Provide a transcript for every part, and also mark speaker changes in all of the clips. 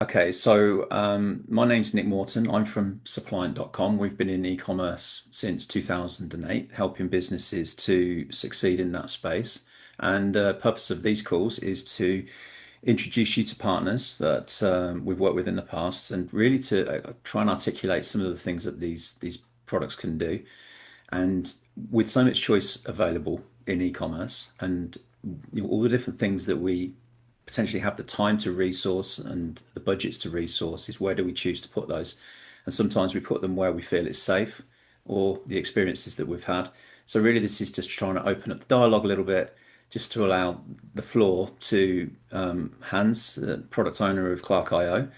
Speaker 1: Okay, so my name's Nick Morton. I'm from suppliant.com. We've been in e-commerce since 2008, helping businesses to succeed in that space. And the purpose of these calls is to introduce you to partners that we've worked with in the past, and really to try and articulate some of the things that these products can do. And with so much choice available in e-commerce, and all the different things that we potentially have the time to resource and the budgets to resource, is where do we choose to put those? And sometimes we put them where we feel it's safe, or the experiences that we've had. So really, this is just trying to open up the dialogue a little bit, just to allow the floor to Hans, product owner of Clark.io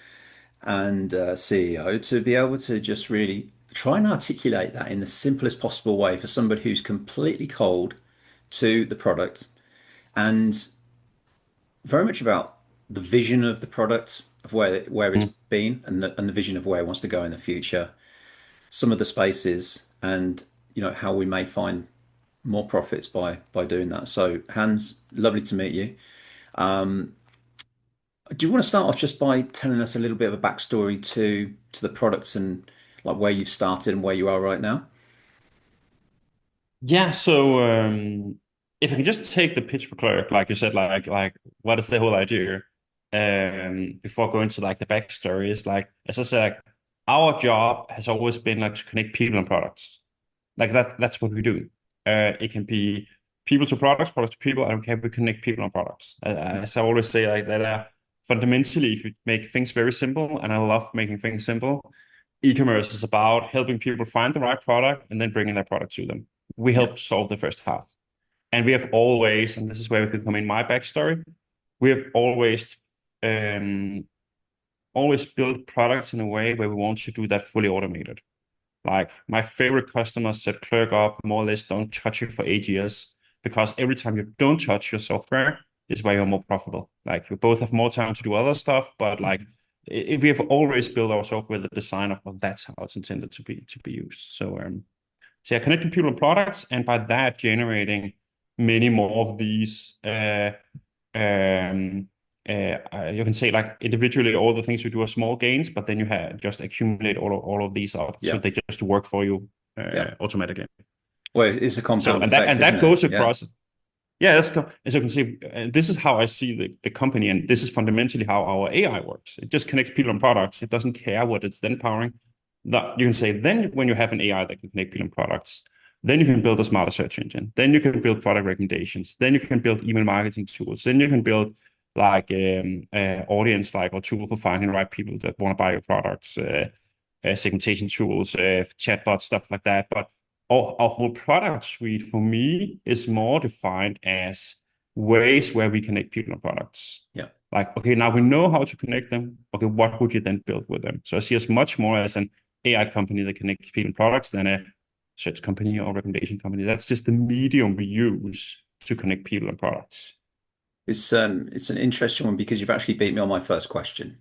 Speaker 1: and CEO, to be able to just really try and articulate that in the simplest possible way for somebody who's completely cold to the product, and very much about the vision of the product, of where it's
Speaker 2: Mm.
Speaker 1: been, and the vision of where it wants to go in the future, some of the spaces, and how we may find more profits by doing that. So Hans, lovely to meet you. Do you want to start off just by telling us a little bit of a backstory to the products, and like where you've started and where you are right now?
Speaker 2: Yeah, so if I can just take the pitch for Clerk, like you said, like what is the whole idea? Before going to like the backstory is like, as I said, our job has always been like to connect people and products. Like that's what we do. It can be people to products, products to people, and can we connect people and products.
Speaker 1: Yeah,
Speaker 2: As I always say, like that fundamentally, if you make things very simple, and I love making things simple, e-commerce is about helping people find the right product and then bringing that product to them. We
Speaker 1: yeah,
Speaker 2: help solve the first half. And we have always, and this is where we can come in my backstory, we have um, always built products in a way where we want to do that fully automated. Like my favorite customers set Clerk up, more or less don't touch it for 8 years, because every time you don't touch your software is where you're more profitable. Like you both have more time to do other stuff, but like if we have always built our software, the design of that's how it's intended to be used. So yeah, connecting people and products, and by that generating many more of these. Um, you can say like individually all the things you do are small gains, but then you have just accumulate all of these up, so
Speaker 1: yeah,
Speaker 2: they just work for you
Speaker 1: yeah.
Speaker 2: automatically.
Speaker 1: Well, it's a
Speaker 2: So
Speaker 1: compound
Speaker 2: and that
Speaker 1: effect,
Speaker 2: and
Speaker 1: isn't
Speaker 2: that
Speaker 1: it?
Speaker 2: goes
Speaker 1: Yeah,
Speaker 2: across. Yeah, as you can see, this is how I see the company, and this is fundamentally how our AI works. It just connects people and products. It doesn't care what it's then powering. That you can say then when you have an AI that can connect people and products, then you can build a smarter search engine. Then you can build product recommendations. Then you can build email marketing tools. Then you can build like audience like or tool for finding the right people that want to buy your products, segmentation tools, chatbot stuff like that. But our whole product suite for me is more defined as ways where we connect people and products.
Speaker 1: yeah.
Speaker 2: Like, okay, now we know how to connect them. Okay, what would you then build with them? So I see us much more as an AI company that connects people and products than a search company or recommendation company. That's just the medium we use to connect people and products.
Speaker 1: It's an interesting one, because you've actually beat me on my first question,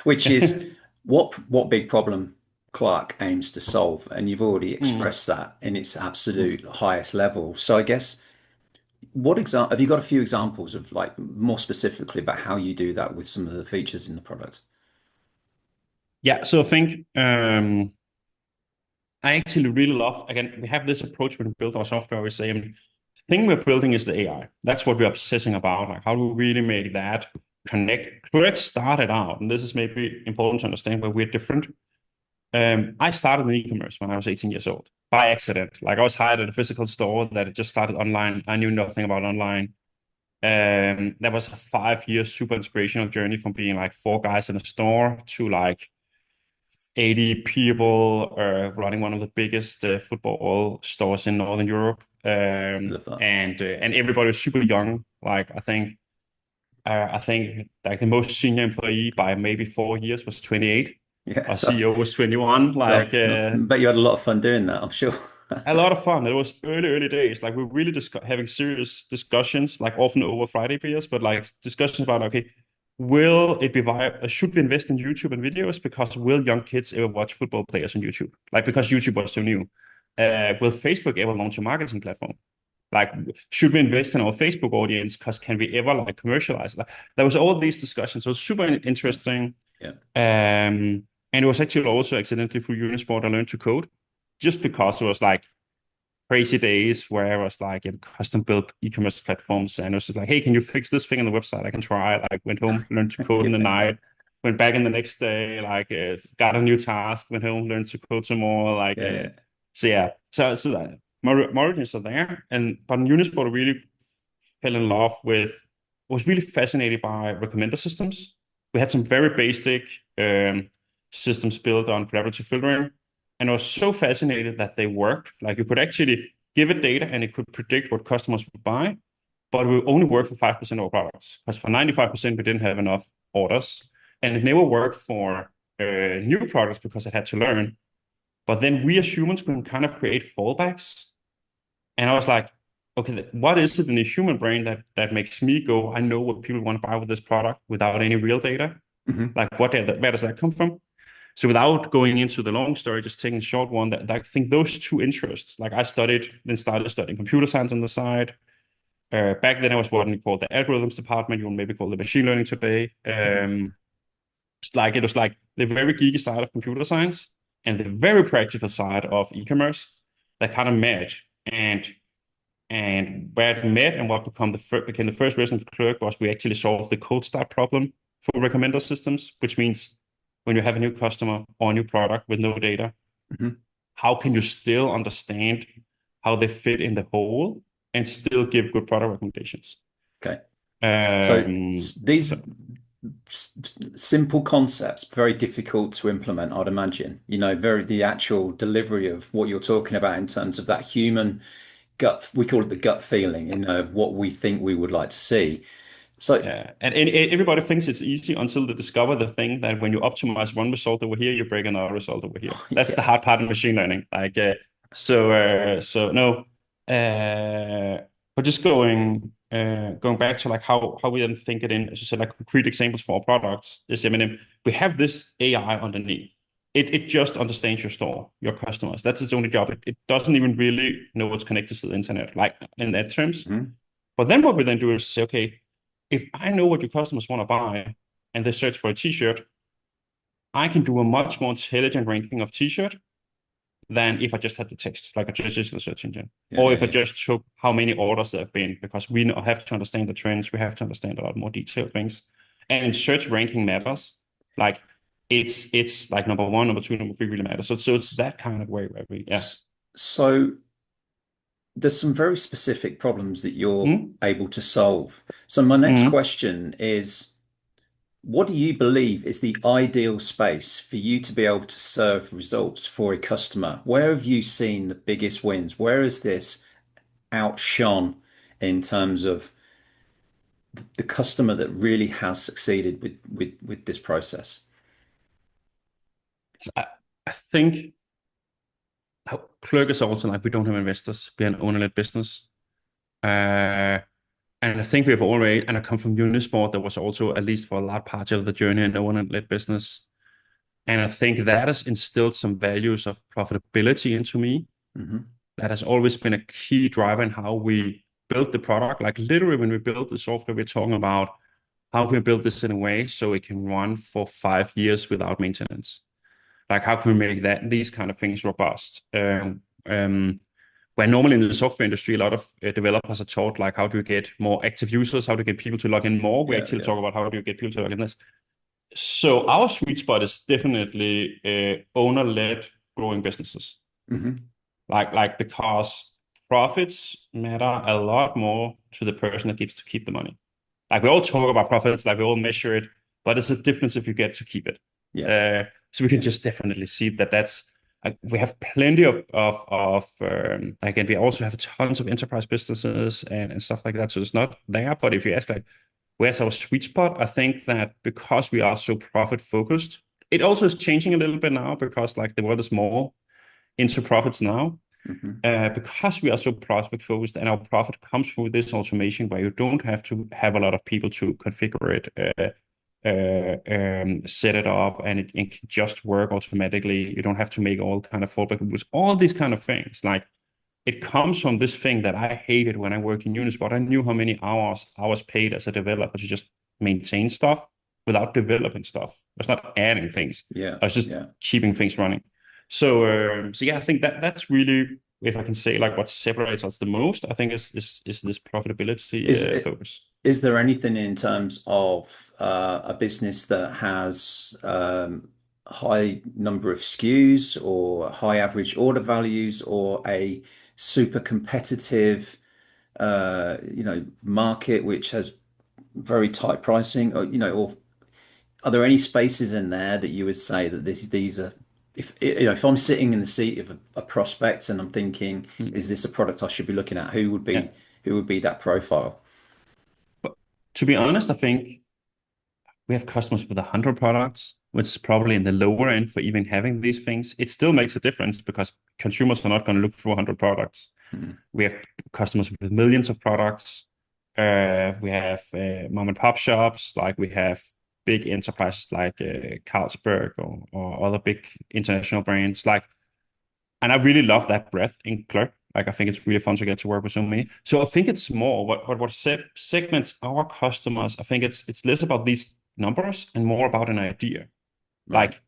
Speaker 1: which is what big problem Clark aims to solve, and you've already
Speaker 2: Mm.
Speaker 1: expressed that in its absolute highest level. So I guess, what example have you got? A few examples of, like, more specifically about how you do that with some of the features in the product?
Speaker 2: Yeah, so I think I actually really love, again, we have this approach when we build our software. We say, the thing we're building is the AI. That's what we're obsessing about. Like, how do we really make that connect? Clerk started out, and this is maybe important to understand where we're different. I started in e-commerce when I was 18 years old by accident. Like, I was hired at a physical store that had just started online. I knew nothing about online. That was a 5 year super inspirational journey from being like four guys in a store to like 80 people running one of the biggest football stores in Northern Europe.
Speaker 1: Love that.
Speaker 2: And everybody was super young. Like I think like the most senior employee by maybe 4 years was 28.
Speaker 1: Yeah,
Speaker 2: Our
Speaker 1: so
Speaker 2: CEO was 21.
Speaker 1: I
Speaker 2: Like
Speaker 1: bet you had a lot of fun doing that, I'm sure.
Speaker 2: a lot of fun. It was early days. Like we're really having serious discussions, like often over Friday beers, but like discussions about okay, will it be viable? Should we invest in YouTube and videos? Because will young kids ever watch football players on YouTube? Like because YouTube was so new. Will Facebook ever launch a marketing platform? Like, should we invest in our Facebook audience? Because can we ever like commercialize? Like, there was all these discussions. So it was super
Speaker 1: Yeah.
Speaker 2: interesting.
Speaker 1: Yeah.
Speaker 2: And it was actually also accidentally through Unisport I learned to code, just because it was like crazy days where I was like in custom built e-commerce platforms, and it was just like, hey, can you fix this thing on the website? I can try. Like went home, learned to code in the
Speaker 1: Yeah.
Speaker 2: night, went back in the next day, like got a new task, went home, learned to code some more. Like
Speaker 1: Yeah.
Speaker 2: so yeah, so that, my origins are there, and but in Unisport I really fell in love with, was really fascinated by recommender systems. We had some very basic systems built on collaborative filtering, and I was so fascinated that they worked. Like you could actually give it data and it could predict what customers would buy, but we only worked for 5% of our products because for 95% we didn't have enough orders, and it never worked for new products because it had to learn. But then we as humans can kind of create fallbacks, and I was like, okay, what is it in the human brain that makes me go, I know what people want to buy with this product without any real data?
Speaker 1: Hmm.
Speaker 2: Like, where does that come from? So without going into the long story, just taking a short one, that I think those two interests, like I studied, then started studying computer science on the side. Back then I was what we call the algorithms department. You would maybe call it machine learning today.
Speaker 1: Hmm.
Speaker 2: It was like the very geeky side of computer science and the very practical side of e-commerce that kind of met. And where it met and what became the first version of Clerk was we actually solved the cold start problem for recommender systems, which means when you have a new customer or a new product with no data,
Speaker 1: Hmm.
Speaker 2: how can you still understand how they fit in the whole and still give good product recommendations?
Speaker 1: Okay. So
Speaker 2: So
Speaker 1: these simple concepts, very difficult to implement, I'd imagine. Very the actual delivery of what you're talking about in terms of that human gut, we call it the gut feeling, of what we think we would like to see. So,
Speaker 2: yeah, and everybody thinks it's easy until they discover the thing that when you optimize one result over here, you break another result over here. That's the
Speaker 1: yeah.
Speaker 2: hard part of machine learning. Like, so no, uh, but just going back to like how we then think it in, as you said, like concrete examples for our products. Is, I mean, we have this AI underneath. It just understands your store, your customers. That's its only job. It doesn't even really know what's connected to the internet, like in that terms.
Speaker 1: Mhm.
Speaker 2: But then what we then do is say, okay, if I know what your customers want to buy and they search for a t-shirt, I can do a much more intelligent ranking of t-shirt than if I just had the text, like a traditional search engine.
Speaker 1: Yeah,
Speaker 2: Or
Speaker 1: yeah,
Speaker 2: if I
Speaker 1: yeah.
Speaker 2: just took how many orders there have been, because we have to understand the trends, we have to understand a lot more detailed things. And in search ranking matters. Like it's like number one, number two, number three really matters. So it's that kind of way where we, yeah.
Speaker 1: So there's some very specific problems that you're
Speaker 2: Mm,
Speaker 1: able to solve. So my next
Speaker 2: mm.
Speaker 1: question is, what do you believe is the ideal space for you to be able to serve results for a customer? Where have you seen the biggest wins? Where is this outshone in terms of the customer that really has succeeded with this process?
Speaker 2: So I think Clerk is also like we don't have investors, we're an owner-led business. Uh, and I think we have already, and I come from Unisport, that was also, at least for a large part of the journey, an owner-led business. And I think that has instilled some values of profitability into me.
Speaker 1: Hmm.
Speaker 2: That has always been a key driver in how we build the product. Like literally when we build the software, we're talking about how can we build this in a way so it can run for 5 years without maintenance. Like how can we make these kind of things robust? Where normally in the software industry, a lot of developers are taught like how do you get more active users, how to get people to log in more. We
Speaker 1: Yeah,
Speaker 2: actually
Speaker 1: yeah.
Speaker 2: talk about how do you get people to log in less. So our sweet spot is definitely owner-led growing businesses.
Speaker 1: Hmm.
Speaker 2: Like because profits matter a lot more to the person that gets to keep the money. Like we all talk about profits, like we all measure it, but it's a difference if you get to keep it.
Speaker 1: Yeah,
Speaker 2: So we can
Speaker 1: yeah.
Speaker 2: just definitely see that that's like we have plenty of again we also have tons of enterprise businesses and stuff like that. So it's not there, but if you ask like where's our sweet spot, I think that because we are so profit focused, it also is changing a little bit now because like the world is more into profits now.
Speaker 1: Hmm.
Speaker 2: Because we are so profit focused and our profit comes through this automation where you don't have to have a lot of people to configure it, set it up, and it can just work automatically. You don't have to make all kind of fallback rules, all these kind of things. Like it comes from this thing that I hated when I worked in Unisport. I knew how many hours I was paid as a developer to just maintain stuff without developing stuff. I was not adding things.
Speaker 1: Yeah,
Speaker 2: I was just
Speaker 1: yeah.
Speaker 2: keeping things running. So yeah, I think that's really, if I can say, like what separates us the most, I think is this profitability
Speaker 1: Is it,
Speaker 2: focus.
Speaker 1: is there anything in terms of a business that has high number of SKUs or high average order values or a super competitive market which has very tight pricing or are there any spaces in there that you would say that these are if I'm sitting in the seat of a prospect and I'm thinking,
Speaker 2: Mm.
Speaker 1: is this a product I should be looking at?
Speaker 2: Yeah.
Speaker 1: Who would be that profile?
Speaker 2: But to be honest, I think we have customers with 100 products, which is probably in the lower end for even having these things. It still makes a difference because consumers are not going to look through 100 products.
Speaker 1: Hmm.
Speaker 2: We have customers with millions of products. We have mom and pop shops, like we have big enterprises like Carlsberg or other big international brands. And I really love that breadth in Clerk. Like, I think it's really fun to get to work with so many. So I think it's more what segments our customers. I think it's less about these numbers and more about an idea.
Speaker 1: Right.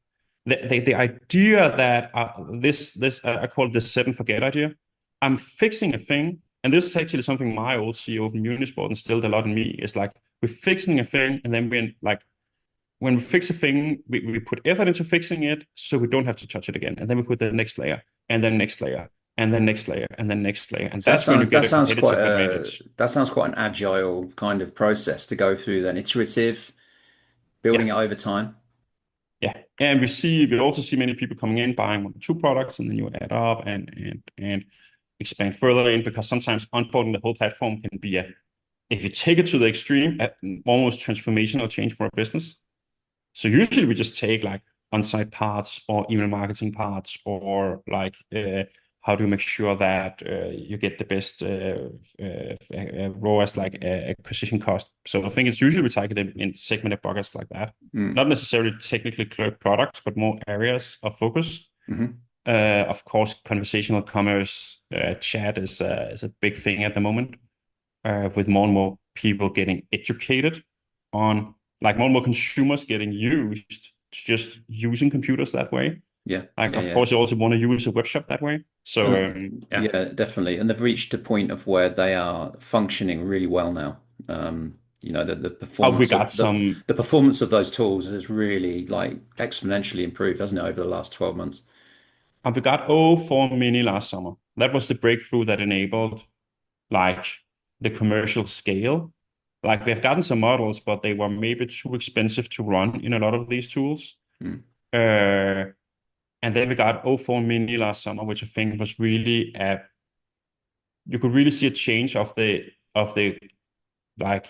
Speaker 2: Like the idea that this I call it the set and forget idea. I'm fixing a thing, and this is actually something my old CEO from Unisport instilled a lot in me. Is like we're fixing a thing, and then we're like when we fix a thing, we put effort into fixing it, so we don't have to touch it again, and then we put the next layer, and then next layer, and then next layer, and then next layer, and
Speaker 1: So
Speaker 2: that's when you get
Speaker 1: that
Speaker 2: a
Speaker 1: sounds quite
Speaker 2: competitive advantage.
Speaker 1: that sounds quite an agile kind of process to go through then. Iterative,
Speaker 2: Yeah,
Speaker 1: building it over time.
Speaker 2: yeah, and we also see many people coming in buying 1 or 2 products, and then you add up and expand further in because sometimes onboarding the whole platform can be if you take it to the extreme, almost transformational change for a business. So usually we just take like on-site parts or email marketing parts or like how do you make sure that you get the best ROAS like acquisition cost. So I think it's usually we target in segmented buckets like that.
Speaker 1: Mm.
Speaker 2: Not necessarily technically clear products, but more areas of focus.
Speaker 1: Hmm.
Speaker 2: Of course, conversational commerce, chat is a big thing at the moment, with more and more people getting educated on, like more and more consumers getting used to just using computers that way.
Speaker 1: Yeah,
Speaker 2: Like,
Speaker 1: yeah,
Speaker 2: of
Speaker 1: yeah.
Speaker 2: course, you also want to use a web shop that way. So, yeah.
Speaker 1: Yeah, definitely. And they've reached a point of where they are functioning really well now. The
Speaker 2: Oh, we got some,
Speaker 1: the performance of those tools has really like exponentially improved, hasn't it, over the last 12 months?
Speaker 2: we got O4 Mini last summer. That was the breakthrough that enabled like the commercial scale. Like, we've gotten some models, but they were maybe too expensive to run in a lot of these tools.
Speaker 1: Mm.
Speaker 2: Uh, and then we got O4 Mini last summer, which I think was really you could really see a change of the like,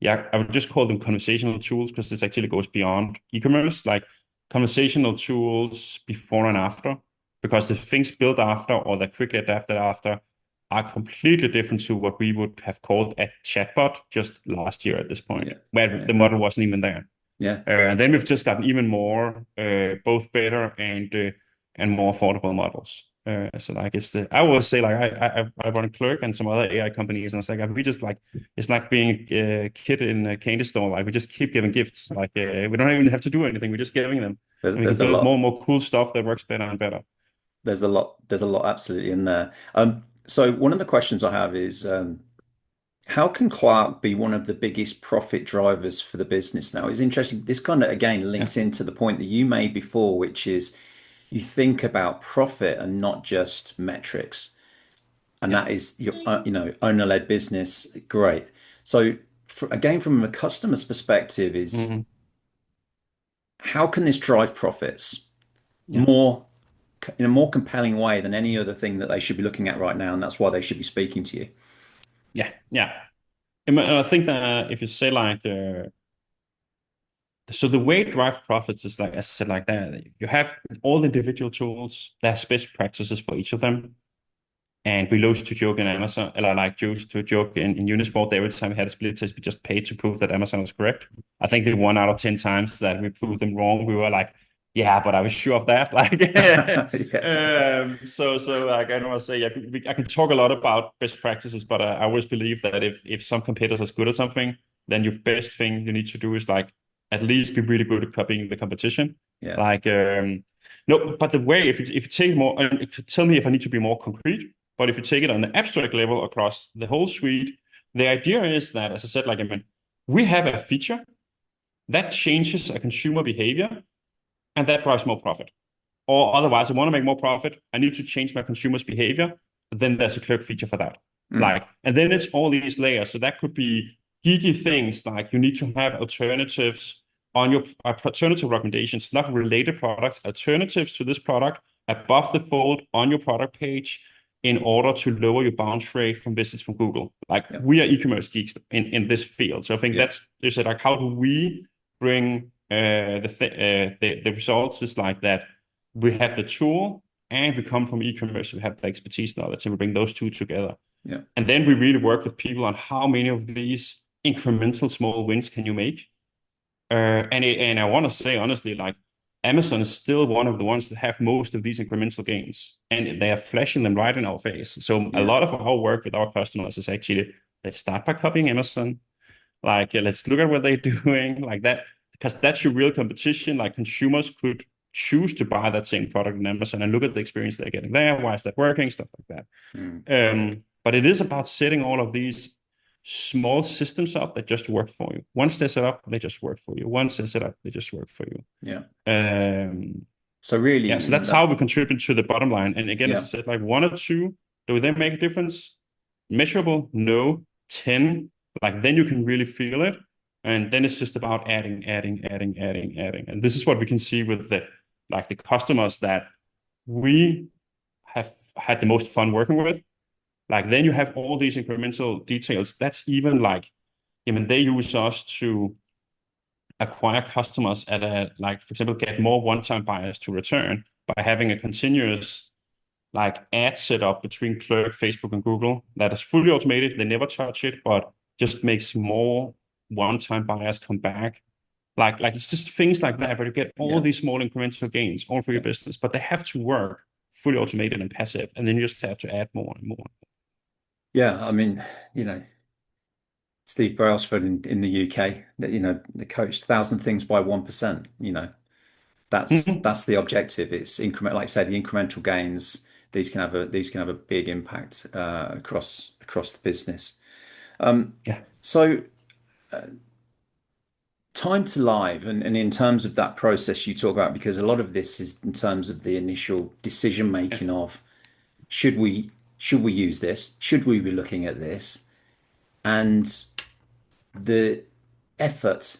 Speaker 2: yeah, I would just call them conversational tools because this actually goes beyond e-commerce, like conversational tools before and after, because the things built after or that quickly adapted after are completely different to what we would have called a chatbot just last year at this point,
Speaker 1: Yeah,
Speaker 2: where
Speaker 1: yeah,
Speaker 2: the model wasn't even there.
Speaker 1: yeah.
Speaker 2: And then we've just gotten even more, both better and more affordable models. So like I always say like I run Clerk and some other AI companies, and it's like we just like it's like being a kid in a candy store. Like we just keep giving gifts. Like we don't even have to do anything. We're just giving them, and we can
Speaker 1: There's a
Speaker 2: build more
Speaker 1: lot.
Speaker 2: and more cool stuff that works better and better.
Speaker 1: There's a lot absolutely in there. So one of the questions I have is, how can Clark be one of the biggest profit drivers for the business now? It's interesting. This kind of again
Speaker 2: Yeah,
Speaker 1: links into the point that you made before, which is you think about profit and not just metrics. And
Speaker 2: yeah.
Speaker 1: that is your, owner-led business. Great. So again, from a customer's perspective, is
Speaker 2: Hmm.
Speaker 1: how can this drive profits
Speaker 2: Yeah,
Speaker 1: more in a more compelling way than any other thing that they should be looking at right now? And that's why they should be speaking to you.
Speaker 2: yeah, yeah. I think that if you say like so the way to drive profits is like, as I said, like that you have all the individual tools. There's best practices for each of them. And we used to joke in Amazon, or like used to joke in Unisport, every time we had a split test, we just paid to prove that Amazon was correct. I think the 1 out of 10 times that we proved them wrong, we were like, Yeah, but I was sure of that. Like,
Speaker 1: Yeah.
Speaker 2: so like I don't want to say, yeah, I can talk a lot about best practices, but I always believe that if some competitors are good at something, then your best thing you need to do is like at least be really good at copying the competition.
Speaker 1: Yeah.
Speaker 2: Like, no, but the way if you take more, tell me if I need to be more concrete. But if you take it on the abstract level across the whole suite, the idea is that, as I said, like I mean, we have a feature that changes a consumer behavior and that drives more profit. Or otherwise, I want to make more profit. I need to change my consumer's behavior. Then there's a clerk feature for that.
Speaker 1: Mm.
Speaker 2: Like, and then it's all these layers. So that could be geeky things like you need to have alternatives on your alternative recommendations, not related products, alternatives to this product above the fold on your product page in order to lower your bounce rate from visits from Google. Like
Speaker 1: Yeah.
Speaker 2: we are e-commerce geeks in this field. So I think
Speaker 1: Yeah.
Speaker 2: that's just like how do we bring the results is like that we have the tool and we come from e-commerce, we have the expertise knowledge, and we bring those two together.
Speaker 1: Yeah.
Speaker 2: And then we really work with people on how many of these incremental small wins can you make. And I want to say honestly, like Amazon is still one of the ones that have most of these incremental gains, and they are flashing them right in our face. So a
Speaker 1: Yeah.
Speaker 2: lot of our work with our customers is actually let's start by copying Amazon. Like let's look at what they're doing, like that, because that's your real competition. Like consumers could choose to buy that same product on Amazon and look at the experience they're getting there. Why is that working? Stuff like
Speaker 1: Mm.
Speaker 2: that. But it is about setting all of these small systems up that just work for you. Once they're set up, they just work for you. Once they're set up, they just work for you.
Speaker 1: Yeah.
Speaker 2: Um,
Speaker 1: So
Speaker 2: yeah,
Speaker 1: really,
Speaker 2: so that's how we contribute to the bottom line. And again, as I
Speaker 1: yeah.
Speaker 2: said, like one or two, do they make a difference? Measurable? No. 10, like then you can really feel it. And then it's just about adding, adding, adding, adding, adding. And this is what we can see with the customers that we have had the most fun working with. Like then you have all these incremental details. That's even like, I mean, they use us to acquire customers at a, like, for example, get more one-time buyers to return by having a continuous like ad set up between Clerk, Facebook, and Google that is fully automated. They never touch it, but just makes more one-time buyers come back. Like it's just things like that, but you get all
Speaker 1: Yeah.
Speaker 2: these small incremental gains, all for your
Speaker 1: Yeah.
Speaker 2: business, but they have to work fully automated and passive, and then you just have to add more and more.
Speaker 1: Yeah. I mean, you know, Steve Brailsford in the UK, the coach, 1,000 things by 1%,
Speaker 2: Mhm.
Speaker 1: that's the objective. It's increment, like I said, the incremental gains. These can have a big impact across the business.
Speaker 2: Yeah.
Speaker 1: So time to live, and in terms of that process you talk about, because a lot of this is in terms of the initial decision
Speaker 2: Yeah.
Speaker 1: making of should we use this? Should we be looking at this? And the effort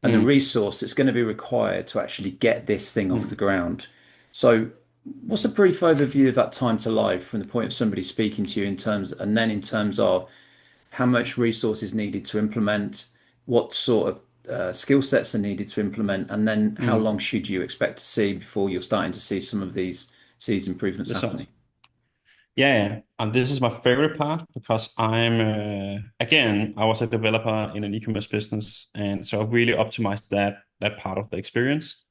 Speaker 1: and the
Speaker 2: Mm.
Speaker 1: resource that's going to be required to actually get this thing off the
Speaker 2: Mm.
Speaker 1: ground. So, what's a brief overview of that time to live from the point of somebody speaking to you and then in terms of how much resource is needed to implement, what sort of skill sets are needed to implement, and then how
Speaker 2: Mm.
Speaker 1: long should you expect to see before you're starting to see some of these improvements happening?
Speaker 2: Results. Yeah, yeah. And this is my favorite part because I'm again, I was a developer in an e-commerce business, and so I really optimized that part of the experience.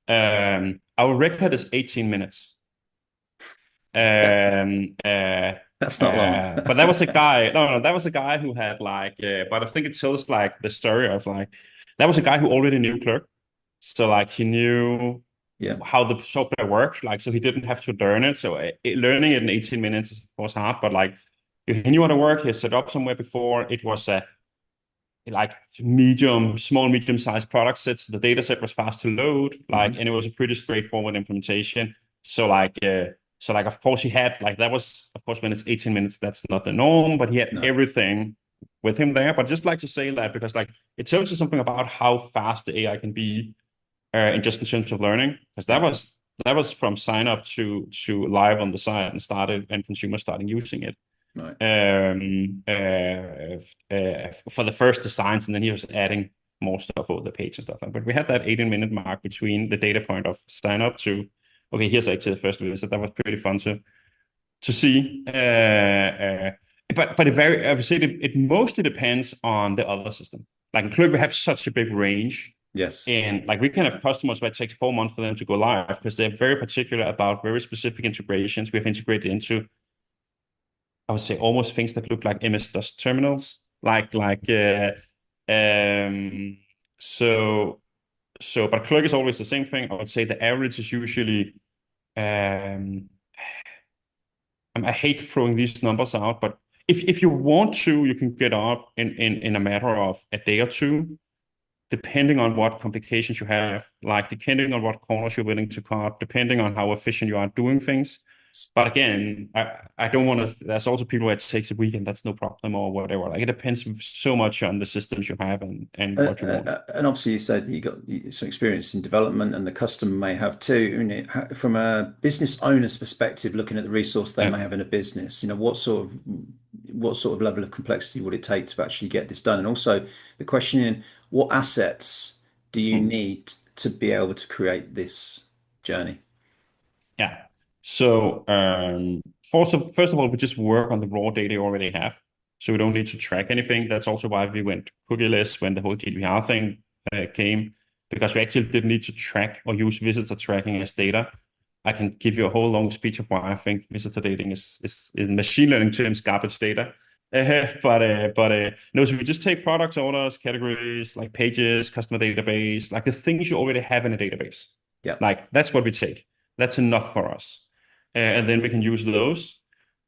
Speaker 2: Our record is 18 minutes. Um, uh,
Speaker 1: That's not long.
Speaker 2: but that was a guy. No, that was a guy who had like. But I think it tells like the story of like that was a guy who already knew Clerk, so like he knew
Speaker 1: Yeah,
Speaker 2: how the software works. Like so he didn't have to learn it. So learning it in 18 minutes is of course hard, but like he knew how to work. He set up somewhere before. It was a like small, medium-sized product sets. The data set was fast to load, like,
Speaker 1: hmm,
Speaker 2: and it was a pretty straightforward implementation. So like, of course, he had like that was, of course, when it's 18 minutes, that's not the norm, but he had
Speaker 1: no,
Speaker 2: everything with him there. But just like to say that because like it tells you something about how fast the AI can be, in just in terms of learning, because that
Speaker 1: yeah,
Speaker 2: was that was from sign up to live on the site and started and consumers starting using it
Speaker 1: right,
Speaker 2: for the first designs, and then he was adding more stuff over the page and stuff. But we had that 18-minute mark between the data point of sign up to okay, here's actually the first visit. That was pretty fun to see. But I would say it mostly depends on the other system. Like in Clerk, we have such a big range
Speaker 1: Yes.
Speaker 2: And like we can have customers where it takes 4 months for them to go live because they're very particular about very specific integrations we have integrated into, I would say, almost things that look like MS-DOS terminals. Um, so but clerk is always the same thing. I would say the average is usually um, I hate throwing these numbers out, but if you want to, you can get up in a matter of a day or two, depending on what complications you have, like depending on what corners you're willing to cut, depending on how efficient you are doing things. But again, I don't want to. There's also people where it takes a week and that's no problem or whatever. Like it depends so much on the systems you have and what you want.
Speaker 1: And obviously, you said that you got some experience in development, and the customer may have too. I mean, from a business owner's perspective, looking at the resource they
Speaker 2: Yeah.
Speaker 1: may have in a business, what sort of level of complexity would it take to actually get this done? And also, the question in what assets do you
Speaker 2: Mm.
Speaker 1: need to be able to create this journey?
Speaker 2: Yeah. So first of all, we just work on the raw data you already have. So we don't need to track anything. That's also why we went cookieless when the whole GDPR thing came, because we actually didn't need to track or use visitor tracking as data. I can give you a whole long speech of why I think visitor dating is in machine learning terms garbage data. No, so we just take products, orders, categories, like pages, customer database, like the things you already have in a database.
Speaker 1: Yeah,
Speaker 2: Like that's what we take. That's enough for us. And then we can use those.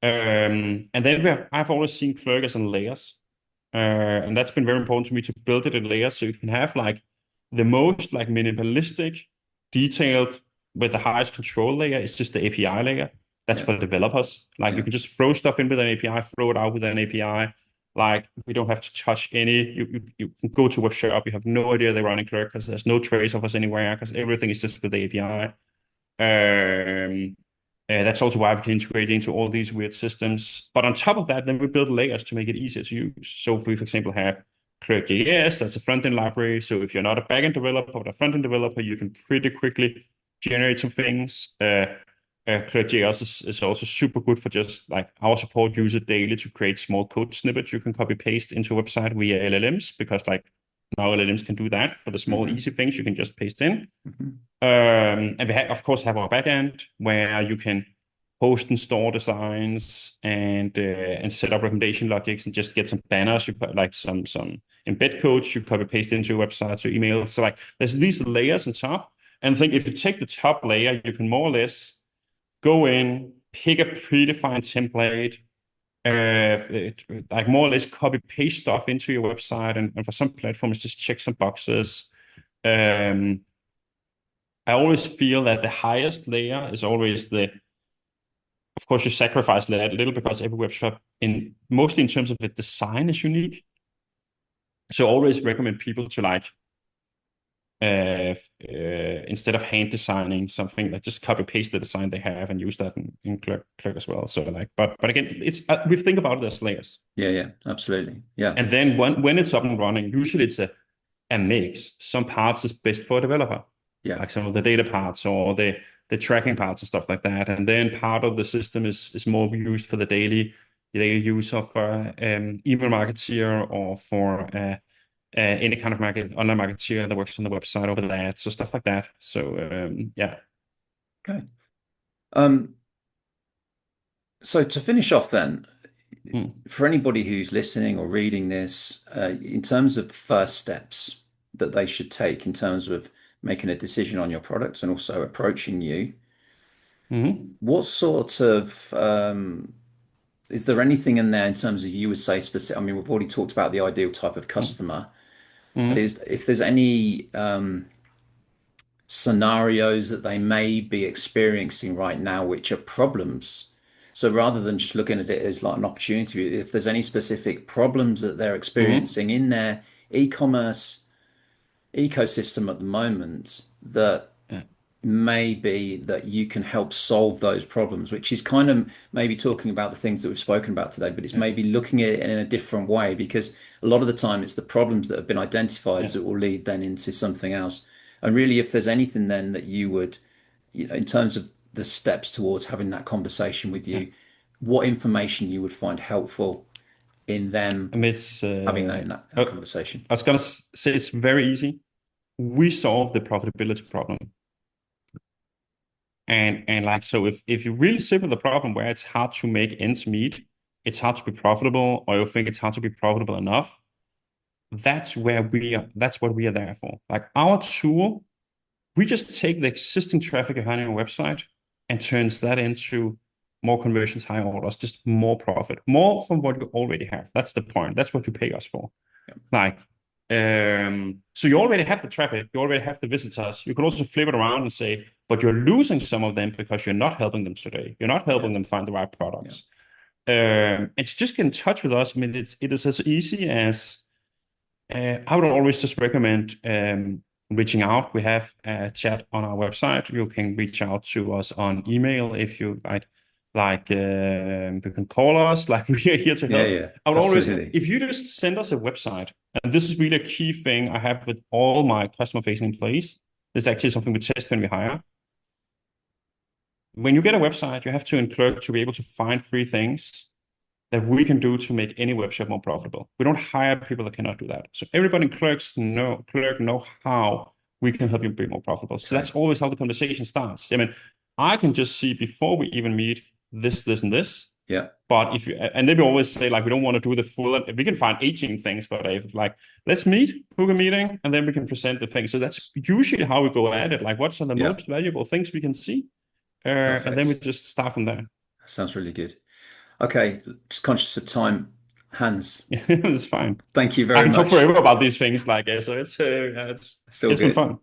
Speaker 2: And then I've always seen Clerk as in layers. And that's been very important to me to build it in layers so you can have like the most like minimalistic, detailed with the highest control layer is just the API layer. That's
Speaker 1: yeah,
Speaker 2: for developers. Like you
Speaker 1: yeah.
Speaker 2: can just throw stuff in with an API, throw it out with an API. Like we don't have to touch any. You can go to web shop. You have no idea they're running Clerk because there's no trace of us anywhere because everything is just with the API. That's also why we can integrate into all these weird systems. But on top of that, then we build layers to make it easier to use. So if we, for example, have Clerk.js, that's a front-end library. So if you're not a back-end developer but a front-end developer, you can pretty quickly generate some things. Clerk.js is also super good for just like our support user daily to create small code snippets you can copy paste into a website via LLMs because like now LLMs can do that for the small
Speaker 1: Hmm.
Speaker 2: easy things you can just paste in.
Speaker 1: Hmm.
Speaker 2: And we of course have our backend where you can host and store designs and set up recommendation logics and just get some banners. You put like some embed codes you copy paste into your website or email. So like there's these layers on top. And I think if you take the top layer, you can more or less go in, pick a predefined template, like more or less copy paste stuff into your website. And for some platforms, just check some boxes. Um, I always feel that the highest layer is always of course, you sacrifice that a little because every web shop, mostly in terms of the design, is unique. So I always recommend people to like, instead of hand designing something, like just copy paste the design they have and use that in Clerk as well. So like, but again, it's we think about it as layers.
Speaker 1: Yeah, yeah, absolutely. Yeah,
Speaker 2: And then when it's up and running, usually it's a mix. Some parts is best for a developer,
Speaker 1: yeah.
Speaker 2: like some of the data parts or the tracking parts and stuff like that. And then part of the system is more used for the daily use of email marketeer or for any kind of online marketeer that works on the website over that. So stuff like that. So yeah.
Speaker 1: Okay. Um, so to finish off then,
Speaker 2: Mm.
Speaker 1: for anybody who's listening or reading this, in terms of the first steps that they should take in terms of making a decision on your product and also approaching you,
Speaker 2: Hmm.
Speaker 1: what sort of is there anything in there in terms of you would say specific? I mean, we've already talked about the ideal type of
Speaker 2: Mm.
Speaker 1: customer, but
Speaker 2: Mm.
Speaker 1: is if there's any scenarios that they may be experiencing right now which are problems. So rather than just looking at it as like an opportunity, if there's any specific problems that they're
Speaker 2: Mm.
Speaker 1: experiencing in their e-commerce ecosystem at the moment that
Speaker 2: Yeah.
Speaker 1: may be that you can help solve those problems, which is kind of maybe talking about the things that we've spoken about today, but it's
Speaker 2: Yeah.
Speaker 1: maybe looking at it in a different way because a lot of the time it's the problems that have been identified
Speaker 2: Yeah.
Speaker 1: that will lead then into something else. And really, if there's anything then that you would, in terms of the steps towards having that conversation with
Speaker 2: Yeah.
Speaker 1: you, what information you would find helpful in them
Speaker 2: I mean, it's
Speaker 1: having that in that
Speaker 2: I
Speaker 1: conversation.
Speaker 2: was gonna say it's very easy. we solve the profitability problem. And like, so if you really sit with the problem where it's hard to make ends meet, it's hard to be profitable, or you think it's hard to be profitable enough, that's what we are there for. Like our tool, we just take the existing traffic behind your website and turns that into more conversions, higher orders, just more profit, more from what you already have. That's the point. That's what you pay us for.
Speaker 1: Yeah.
Speaker 2: Like, so you already have the traffic, you already have the visitors. You can also flip it around and say, but you're losing some of them because you're not helping them today. You're not
Speaker 1: Yeah.
Speaker 2: helping them find the right
Speaker 1: Yeah.
Speaker 2: products. And to just get in touch with us, I mean, it is as easy as I would always just recommend reaching out. We have a chat on our website. You can reach out to us on email if you like. You can call us. Like we are here to
Speaker 1: Yeah.
Speaker 2: help.
Speaker 1: Yeah.
Speaker 2: I would always,
Speaker 1: Absolutely.
Speaker 2: if you just send us a website, and this is really a key thing I have with all my customer-facing employees. This is actually something we test when we hire. When you get a website, you have to include to be able to find three things that we can do to make any web shop more profitable. We don't hire people that cannot do that. So everybody in Clerk know how we can help you be more profitable. So
Speaker 1: Okay.
Speaker 2: that's always how the conversation starts. I mean, I can just see before we even meet this, and this.
Speaker 1: Yeah.
Speaker 2: But if you, and then we always say like we don't want to do the full. We can find 18 things, but if like let's meet, book a meeting, and then we can present the thing. So that's usually how we go at it. Like, what's are the
Speaker 1: Yeah.
Speaker 2: most valuable things we can see, and then we
Speaker 1: Perfect.
Speaker 2: just start from there.
Speaker 1: That sounds really good. Okay. Just conscious of time. Hans,
Speaker 2: It's fine.
Speaker 1: thank you
Speaker 2: I
Speaker 1: very
Speaker 2: can talk
Speaker 1: much.
Speaker 2: forever about these things, like so. It's
Speaker 1: It's all
Speaker 2: it's been
Speaker 1: good.
Speaker 2: fun.